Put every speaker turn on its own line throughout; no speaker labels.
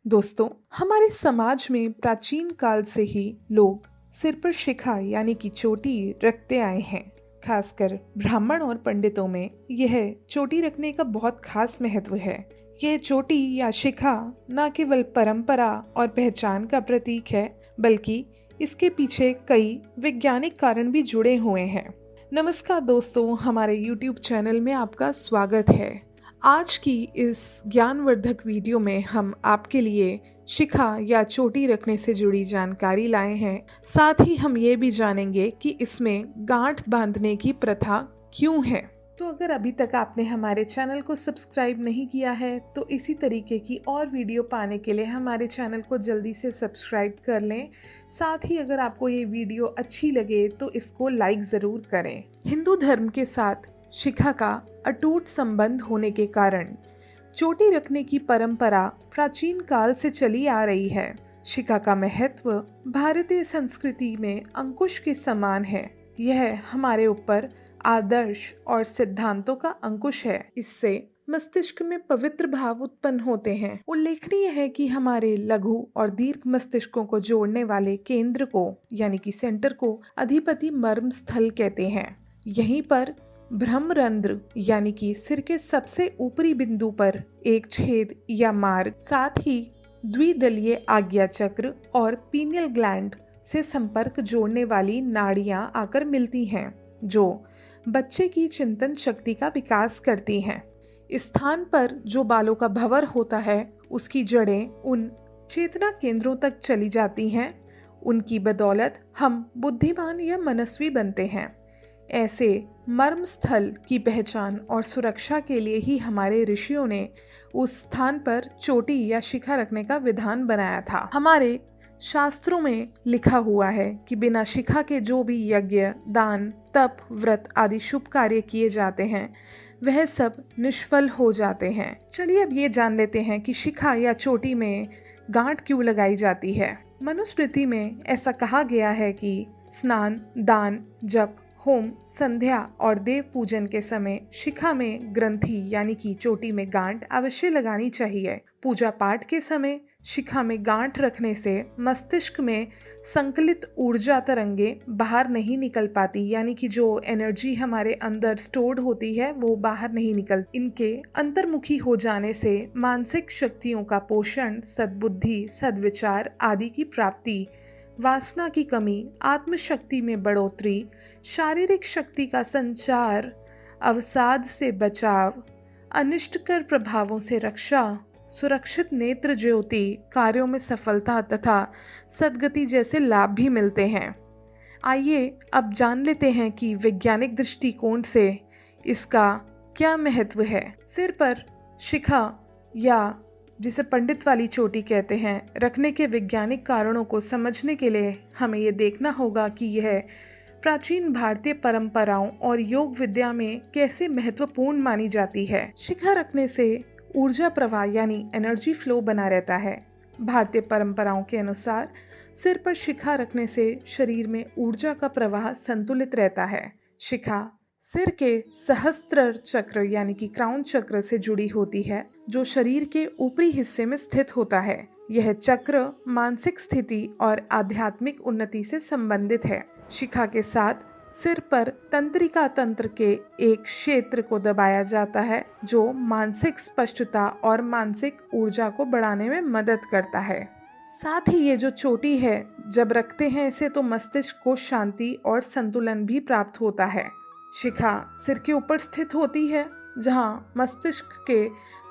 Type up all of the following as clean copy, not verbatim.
दोस्तों, हमारे समाज में प्राचीन काल से ही लोग सिर पर शिखा यानी कि चोटी रखते आए हैं। खासकर ब्राह्मण और पंडितों में यह चोटी रखने का बहुत खास महत्व है। यह चोटी या शिखा न केवल परंपरा और पहचान का प्रतीक है, बल्कि इसके पीछे कई वैज्ञानिक कारण भी जुड़े हुए हैं। नमस्कार दोस्तों, हमारे YouTube चैनल में आपका स्वागत है। आज की इस ज्ञानवर्धक वीडियो में हम आपके लिए शिखा या चोटी रखने से जुड़ी जानकारी लाए हैं। साथ ही हम ये भी जानेंगे कि इसमें गांठ बांधने की प्रथा क्यों है। तो अगर अभी तक आपने हमारे चैनल को सब्सक्राइब नहीं किया है तो इसी तरीके की और वीडियो पाने के लिए हमारे चैनल को जल्दी से सब्सक्राइब कर लें। साथ ही अगर आपको ये वीडियो अच्छी लगे तो इसको लाइक ज़रूर करें। हिंदू धर्म के साथ शिखा का अटूट संबंध होने के कारण चोटी रखने की परंपरा प्राचीन काल से चली आ रही है। शिखा का महत्व भारतीय संस्कृति में अंकुश के समान है। यह हमारे ऊपर आदर्श और सिद्धांतों का अंकुश है। इससे मस्तिष्क में पवित्र भाव उत्पन्न होते हैं। उल्लेखनीय है कि हमारे लघु और दीर्घ मस्तिष्कों को जोड़ने वाले केंद्र को यानी कि सेंटर को अधिपति मर्म स्थल कहते हैं। यहीं पर ब्रह्मरंध्र यानी कि सिर के सबसे ऊपरी बिंदु पर एक छेद या मार्ग, साथ ही द्विदलीय आज्ञा चक्र और पीनियल ग्लैंड से संपर्क जोड़ने वाली नाड़ियां आकर मिलती हैं, जो बच्चे की चिंतन शक्ति का विकास करती हैं। इस स्थान पर जो बालों का भंवर होता है, उसकी जड़ें उन चेतना केंद्रों तक चली जाती हैं। उनकी बदौलत हम बुद्धिमान या मनस्वी बनते हैं। ऐसे मर्म स्थल की पहचान और सुरक्षा के लिए ही हमारे ऋषियों ने उस स्थान पर चोटी या शिखा रखने का विधान बनाया था। हमारे शास्त्रों में लिखा हुआ है कि बिना शिखा के जो भी यज्ञ, दान, तप, व्रत आदि शुभ कार्य किए जाते हैं, वह सब निष्फल हो जाते हैं। चलिए अब ये जान लेते हैं कि शिखा या चोटी में गांठ क्यों लगाई जाती है। मनुस्मृति में ऐसा कहा गया है कि स्नान, दान, जप, होम, संध्या और देव पूजन के समय शिखा में ग्रंथि यानी कि चोटी में गांठ अवश्य लगानी चाहिए। पूजा पाठ के समय शिखा में गांठ रखने से मस्तिष्क में संकलित ऊर्जा तरंगे बाहर नहीं निकल पाती, यानी कि जो एनर्जी हमारे अंदर स्टोर्ड होती है वो बाहर नहीं निकल। इनके अंतर्मुखी हो जाने से मानसिक शक्तियों का पोषण, सद्बुद्धि, सद्विचार आदि की प्राप्ति, वासना की कमी, आत्मशक्ति में बढ़ोतरी, शारीरिक शक्ति का संचार, अवसाद से बचाव, अनिष्टकर प्रभावों से रक्षा, सुरक्षित नेत्र ज्योति, कार्यों में सफलता तथा सद्गति जैसे लाभ भी मिलते हैं। आइए अब जान लेते हैं कि वैज्ञानिक दृष्टिकोण से इसका क्या महत्व है। सिर पर शिखा या जिसे पंडित वाली चोटी कहते हैं, रखने के वैज्ञानिक कारणों को समझने के लिए हमें ये देखना होगा कि यह प्राचीन भारतीय परंपराओं और योग विद्या में कैसे महत्वपूर्ण मानी जाती है। शिखा रखने से ऊर्जा प्रवाह यानी एनर्जी फ्लो बना रहता है। भारतीय परंपराओं के अनुसार सिर पर शिखा रखने से शरीर में ऊर्जा का प्रवाह संतुलित रहता है। शिखा सिर के सहस्त्र चक्र यानी कि क्राउन चक्र से जुड़ी होती है, जो शरीर के ऊपरी हिस्से में स्थित होता है। यह चक्र मानसिक स्थिति और आध्यात्मिक उन्नति से संबंधित है। शिखा के साथ सिर पर तंत्रिका तंत्र के एक क्षेत्र को दबाया जाता है, जो मानसिक स्पष्टता और मानसिक ऊर्जा को बढ़ाने में मदद करता है। साथ ही ये जो चोटी है, जब रखते हैं इसे तो मस्तिष्क को शांति और संतुलन भी प्राप्त होता है। शिखा सिर के ऊपर स्थित होती है, जहाँ मस्तिष्क के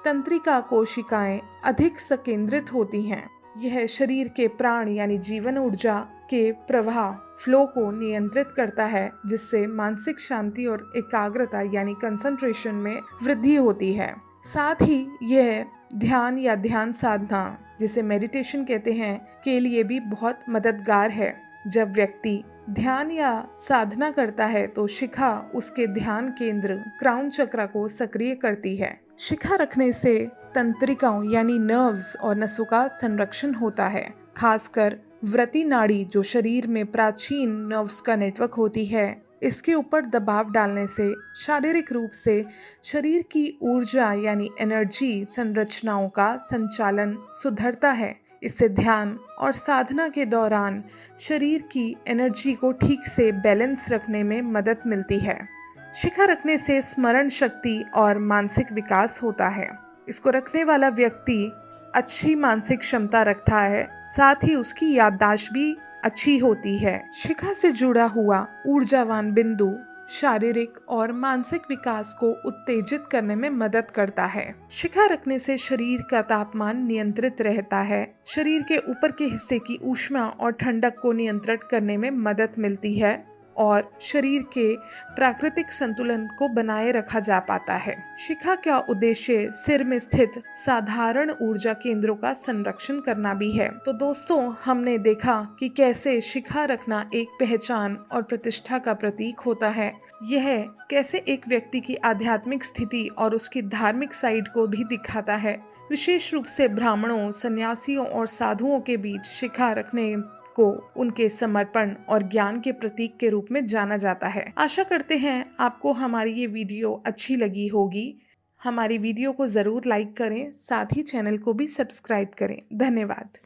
तंत्रिका कोशिकाएं अधिक संकेंद्रित होती हैं। यह शरीर के प्राण यानी जीवन ऊर्जा के प्रवाह फ्लो को नियंत्रित करता है, जिससे मानसिक शांति और एकाग्रता यानी कंसंट्रेशन में वृद्धि होती है। साथ ही यह ध्यान या ध्यान साधना, जिसे मेडिटेशन कहते हैं, के लिए भी बहुत मददगार है। जब व्यक्ति ध्यान या साधना करता है तो शिखा उसके ध्यान केंद्र क्राउन चक्र को सक्रिय करती है। शिखा रखने से तंत्रिकाओं यानी नर्व्स और नसों का संरक्षण होता है। खासकर व्रति नाड़ी, जो शरीर में प्राचीन नर्व्स का नेटवर्क होती है, इसके ऊपर दबाव डालने से शारीरिक रूप से शरीर की ऊर्जा यानी एनर्जी संरचनाओं का संचालन सुधरता है। इससे ध्यान और साधना के दौरान शरीर की एनर्जी को ठीक से बैलेंस रखने में मदद मिलती है। शिखा रखने से स्मरण शक्ति और मानसिक विकास होता है। इसको रखने वाला व्यक्ति अच्छी मानसिक क्षमता रखता है, साथ ही उसकी याददाश्त भी अच्छी होती है। शिखा से जुड़ा हुआ ऊर्जावान बिंदु शारीरिक और मानसिक विकास को उत्तेजित करने में मदद करता है। शिखा रखने से शरीर का तापमान नियंत्रित रहता है। शरीर के ऊपर के हिस्से की ऊष्मा और ठंडक को नियंत्रित करने में मदद मिलती है और शरीर के प्राकृतिक संतुलन को बनाए रखा जा पाता है। शिखा का उद्देश्य सिर में स्थित साधारण ऊर्जा केंद्रों का संरक्षण करना भी है। तो दोस्तों, हमने देखा कि कैसे शिखा रखना एक पहचान और प्रतिष्ठा का प्रतीक होता है। यह कैसे एक व्यक्ति की आध्यात्मिक स्थिति और उसकी धार्मिक साइड को भी दिखाता है। विशेष रूप से ब्राह्मणों, सन्यासियों और साधुओं के बीच शिखा रखने को उनके समर्पण और ज्ञान के प्रतीक के रूप में जाना जाता है। आशा करते हैं आपको हमारी ये वीडियो अच्छी लगी होगी। हमारी वीडियो को ज़रूर लाइक करें, साथ ही चैनल को भी सब्सक्राइब करें। धन्यवाद।